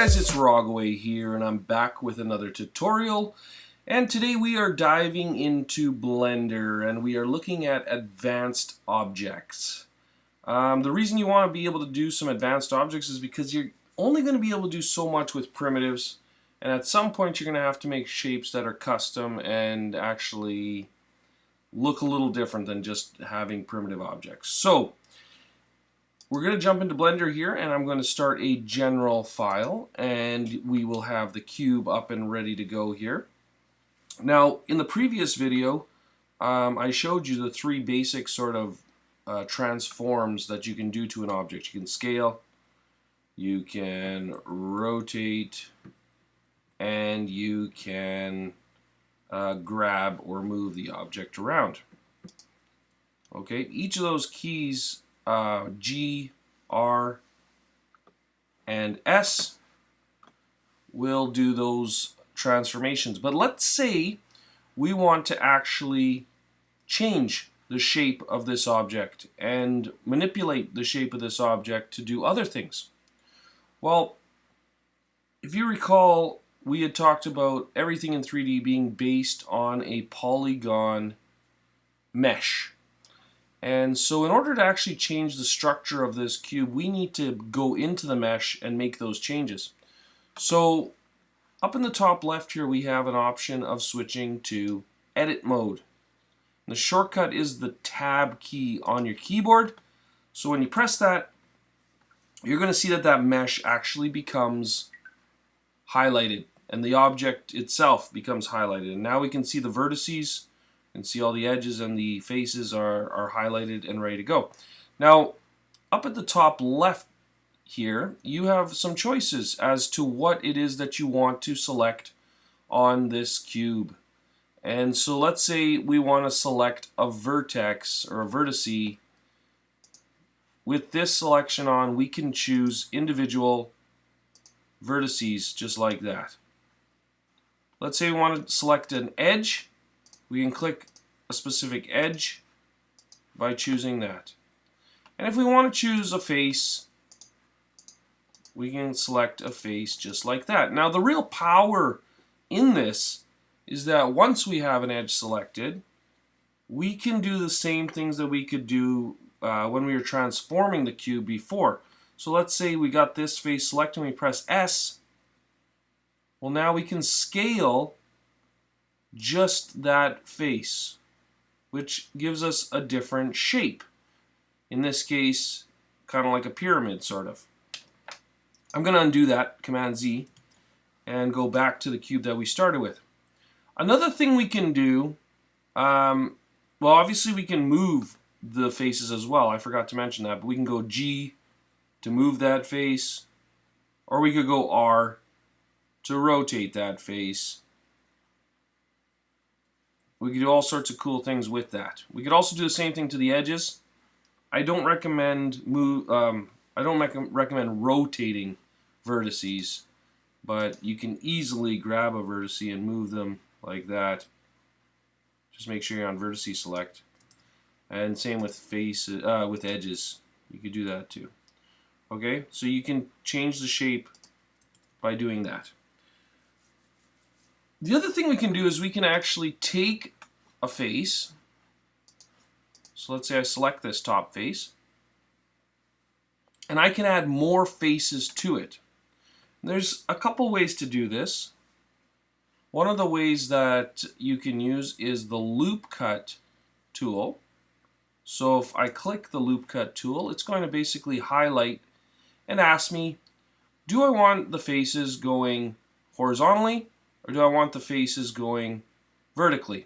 guys, it's Rogaway here, and I'm back with another tutorial. And today we are diving into Blender, and we are looking at advanced objects. The reason you want to be able to do some advanced objects is because you're only going to be able to do so much with primitives, and at some point you're going to have to make shapes that are custom and actually look a little different than just having primitive objects. So we're going to jump into Blender here, and I'm going to start a general file, and we will have the cube up and ready to go here. Now, in the previous video, I showed you the three basic sort of transforms that you can do to an object. You can scale, you can rotate, and you can grab or move the object around. Okay, each of those keys, G, R, and S, will do those transformations. But let's say we want to actually change the shape of this object and manipulate the shape of this object to do other things. Well, if you recall, we had talked about everything in 3D being based on a polygon mesh. And so in order to actually change the structure of this cube, we need to go into the mesh and make those changes. So up in the top left here, we have an option of switching to edit mode. The shortcut is the tab key on your keyboard. So when you press that, you're going to see that that mesh actually becomes highlighted, and the object itself becomes highlighted. And now we can see the vertices, and see all the edges and the faces are highlighted and ready to go. Now, up at the top left here, you have some choices as to what it is that you want to select on this cube. And so let's say we want to select a vertex or a vertice. With this selection on, we can choose individual vertices just like that. Let's say we want to select an edge. We can click a specific edge by choosing that. And if we want to choose a face, we can select a face just like that. Now, the real power in this is that once we have an edge selected, we can do the same things that we could do when we were transforming the cube before. So let's say we got this face selected and we press S. Well, now we can scale just that face, which gives us a different shape. In this case, kind of like a pyramid, sort of. I'm going to undo that, Command Z, and go back to the cube that we started with. Another thing we can do, well, obviously we can move the faces as well. I forgot to mention that, but we can go G to move that face, or we could go R to rotate that face. We could do all sorts of cool things with that. We could also do the same thing to the edges. I don't recommend recommend rotating vertices, but you can easily grab a vertice and move them like that. Just make sure you're on vertice select. And same with with edges. You could do that too. Okay, so you can change the shape by doing that. The other thing we can do is we can actually take a face. So let's say I select this top face, and I can add more faces to it. There's a couple ways to do this. One of the ways that you can use is the loop cut tool. So if I click the loop cut tool, it's going to basically highlight and ask me, do I want the faces going horizontally, or do I want the faces going vertically?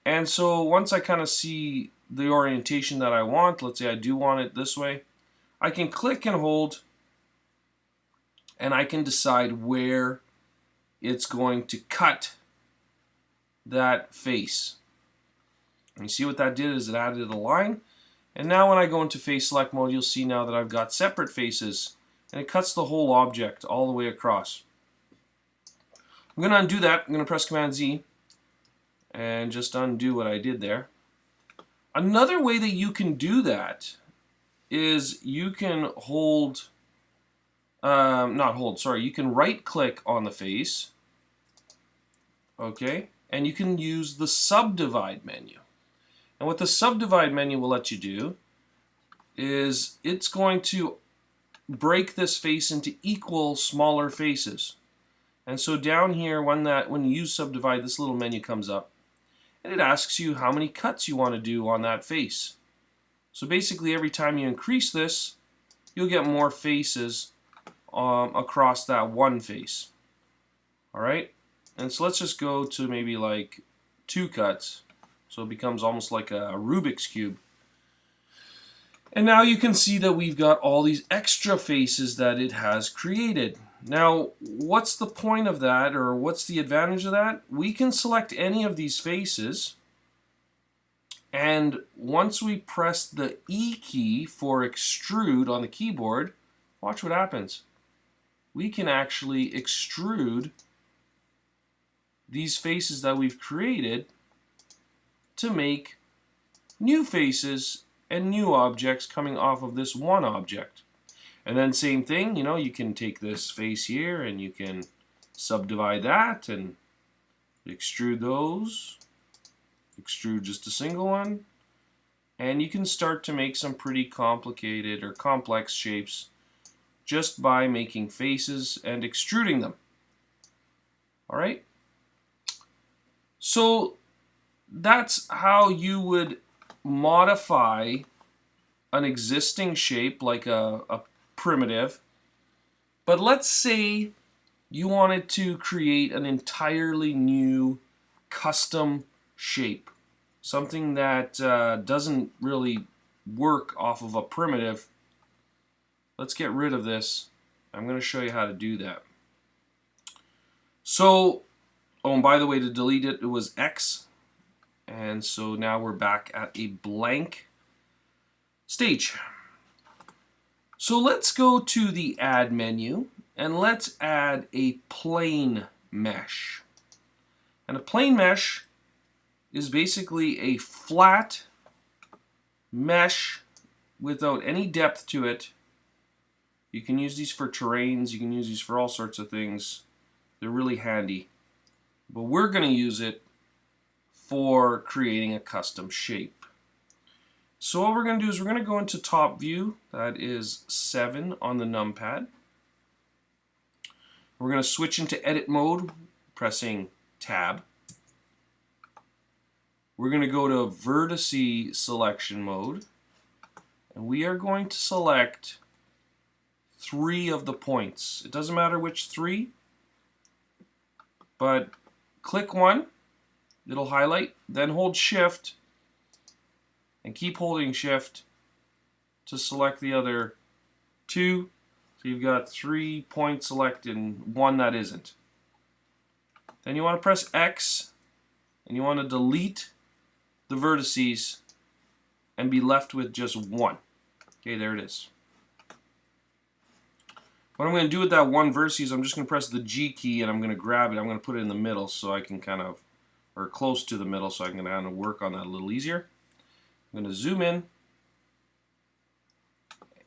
And so once I kind of see the orientation that I want, let's say I do want it this way, I can click and hold, and I can decide where it's going to cut that face. And you see what that did is it added a line. And now when I go into face select mode, you'll see now that I've got separate faces, and it cuts the whole object all the way across. I'm going to undo that. I'm going to press Command Z and just undo what I did there. Another way that you can do that is you can hold not hold, sorry, you can right click on the face, okay, and you can use the Subdivide menu. And what the Subdivide menu will let you do is it's going to break this face into equal smaller faces. And so down here, when you use Subdivide, this little menu comes up, and it asks you how many cuts you want to do on that face. So basically, every time you increase this, you'll get more faces across that one face. All right, and so let's just go to maybe like 2 cuts, so it becomes almost like a Rubik's Cube. And now you can see that we've got all these extra faces that it has created. Now, what's the point of that, or what's the advantage of that? We can select any of these faces, and once we press the E key for extrude on the keyboard, watch what happens. We can actually extrude these faces that we've created to make new faces and new objects coming off of this one object. And then same thing, you can take this face here and you can subdivide that and extrude those, extrude just a single one, and you can start to make some pretty complicated or complex shapes just by making faces and extruding them. All right? So that's how you would modify an existing shape like a primitive. But let's say you wanted to create an entirely new custom shape, something that doesn't really work off of a primitive. Let's get rid of this. I'm going to show you how to do that. So, oh, and by the way, to delete it, it was X. And so now we're back at a blank stage. So let's go to the Add menu, and let's add a plane mesh. And a plane mesh is basically a flat mesh without any depth to it. You can use these for terrains, you can use these for all sorts of things. They're really handy. But we're going to use it for creating a custom shape. So what we're going to do is we're going to go into top view, that is 7 on the numpad. We're going to switch into edit mode, pressing tab. We're going to go to vertice selection mode, and we are going to select 3 of the points. It doesn't matter which 3, but click one, it'll highlight, then hold shift and keep holding shift to select the other 2. So you've got 3 points selected and 1 that isn't. Then you want to press X and you want to delete the vertices and be left with just 1. Okay, there it is. What I'm going to do with that 1 vertices, I'm just going to press the G key and I'm going to grab it. I'm going to put it in the middle so I can kind of, or close to the middle, so I can kind of work on that a little easier. I'm going to zoom in.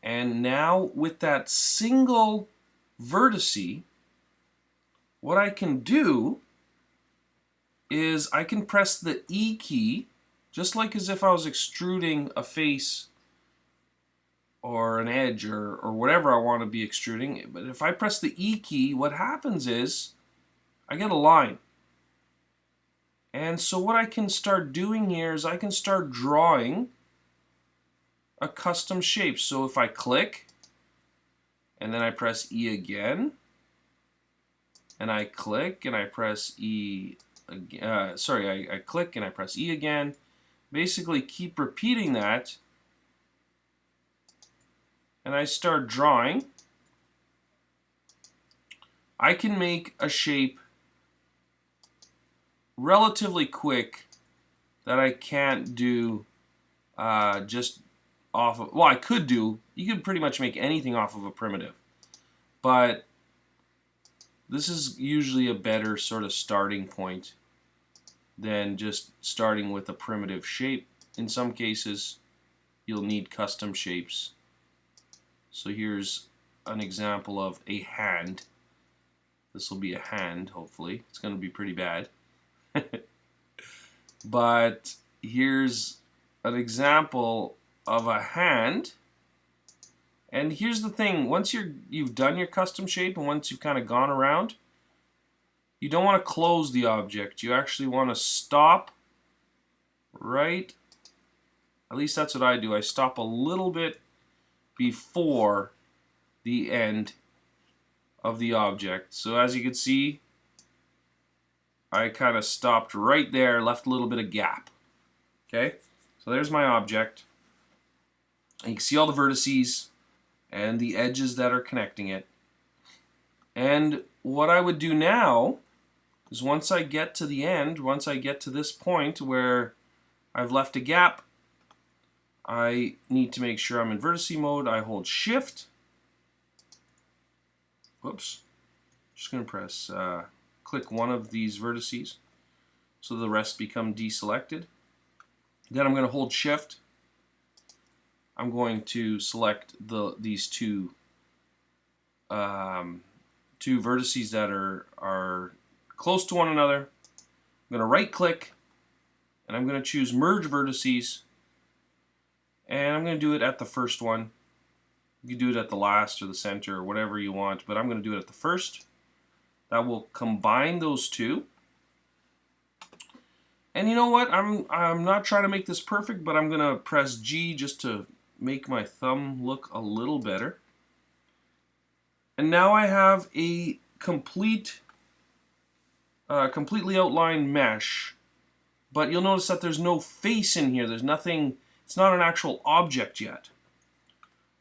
And now with that single vertice, what I can do is I can press the E key, just like as if I was extruding a face or an edge or whatever I want to be extruding. But if I press the E key, what happens is I get a line. And so what I can start doing here is I can start drawing a custom shape. So if I click and then I press E again, and I click and I press E again, I click and I press E again, basically keep repeating that, and I start drawing, I can make a shape relatively quick that I can't do just off of, well, I could do, you could pretty much make anything off of a primitive, but this is usually a better sort of starting point than just starting with a primitive shape. In some cases, you'll need custom shapes. So here's an example of a hand. This will be a hand, hopefully. It's going to be pretty bad. But here's an example of a hand. And here's the thing, once you've done your custom shape and once you've kind of gone around, you don't want to close the object. You actually want to stop right, at least that's what I do. I stop a little bit before the end of the object. So as you can see, I kind of stopped right there, left a little bit of gap. Okay, so there's my object. And you can see all the vertices and the edges that are connecting it. And what I would do now is once I get to the end, once I get to this point where I've left a gap, I need to make sure I'm in vertice mode. I hold Shift. Whoops. Just going to press, click one of these vertices so the rest become deselected. Then I'm going to hold Shift. I'm going to select these two vertices that are close to one another. I'm going to right click and I'm going to choose Merge Vertices, and I'm going to do it at the first one. You can do it at the last or the center or whatever you want, but I'm going to do it at the first. That will combine those two. And you know what? I'm not trying to make this perfect, but I'm going to press G just to make my thumb look a little better. And now I have a completely outlined mesh, but you'll notice that there's no face in here. There's nothing, it's not an actual object yet.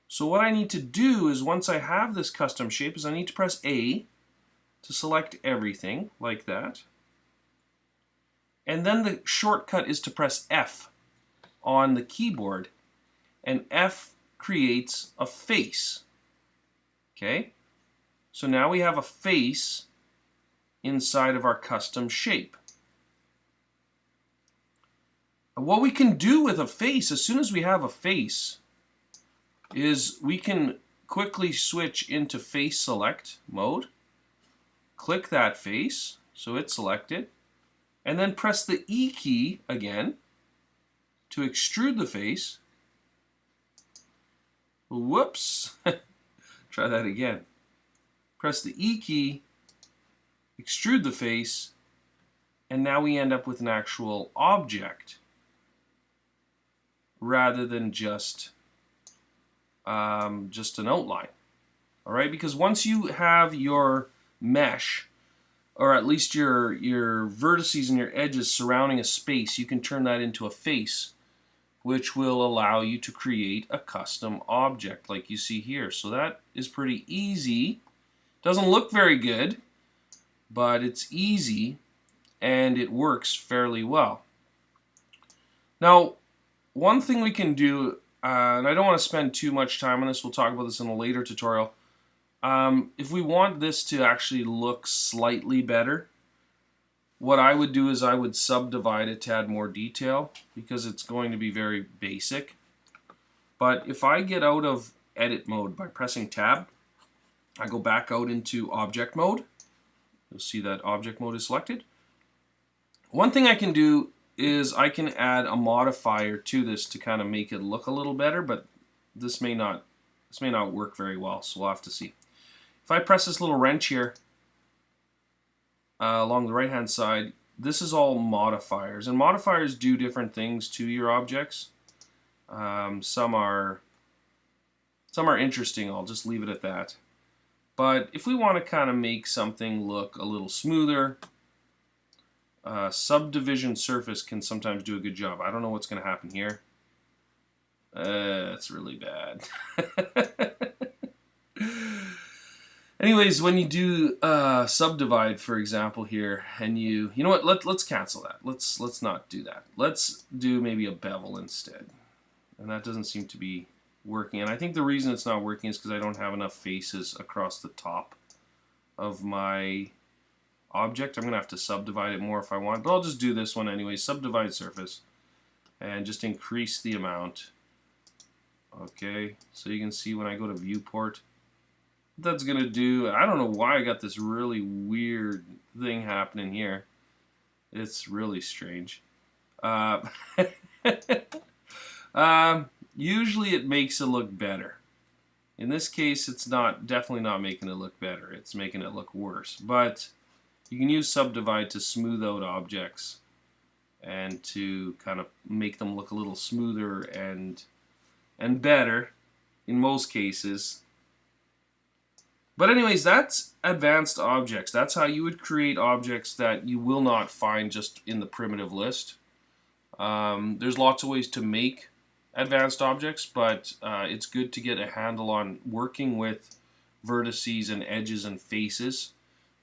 So what I need to do is, once I have this custom shape, is I need to press A to select everything like that. And then the shortcut is to press F on the keyboard, and F creates a face. Okay? So now we have a face inside of our custom shape. What we can do with a face, as soon as we have a face, is we can quickly switch into face select mode, click that face so it's selected, and then press the E key again to extrude the face. Whoops. Try that again. Press the E key, extrude the face, and now we end up with an actual object rather than just an outline. All right, because once you have your mesh, or at least your vertices and your edges surrounding a space, you can turn that into a face, which will allow you to create a custom object like you see here. So that is pretty easy. Doesn't look very good, but it's easy and it works fairly well. Now, one thing we can do, and I don't want to spend too much time on this, we'll talk about this in a later tutorial. If we want this to actually look slightly better, what I would do is I would subdivide it to add more detail, because it's going to be very basic. But if I get out of edit mode by pressing tab, I go back out into object mode. You'll see that object mode is selected. One thing I can do is I can add a modifier to this to kind of make it look a little better, but this may not work very well, so we'll have to see. If I press this little wrench here along the right hand side, this is all modifiers, and modifiers do different things to your objects. Some are interesting. I'll just leave it at that. But if we want to kind of make something look a little smoother, subdivision surface can sometimes do a good job. I don't know what's going to happen here. It's really bad. Anyways, when you do subdivide, for example, here, and you know what? Let's cancel that. Let's not do that. Let's do maybe a bevel instead. And that doesn't seem to be working. And I think the reason it's not working is because I don't have enough faces across the top of my object. I'm going to have to subdivide it more if I want, but I'll just do this one anyway. Subdivide surface, and just increase the amount. Okay, so you can see when I go to viewport, that's going to do. I don't know why I got this really weird thing happening here. It's really strange. Uh, usually it makes it look better. In this case, it's definitely not making it look better. It's making it look worse. But you can use Subdivide to smooth out objects and to kind of make them look a little smoother and better in most cases. But anyways, that's advanced objects. That's how you would create objects that you will not find just in the primitive list. There's lots of ways to make advanced objects, but it's good to get a handle on working with vertices and edges and faces,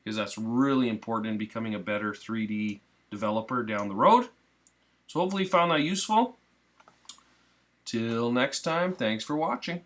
because that's really important in becoming a better 3D developer down the road. So hopefully you found that useful. Till next time, thanks for watching.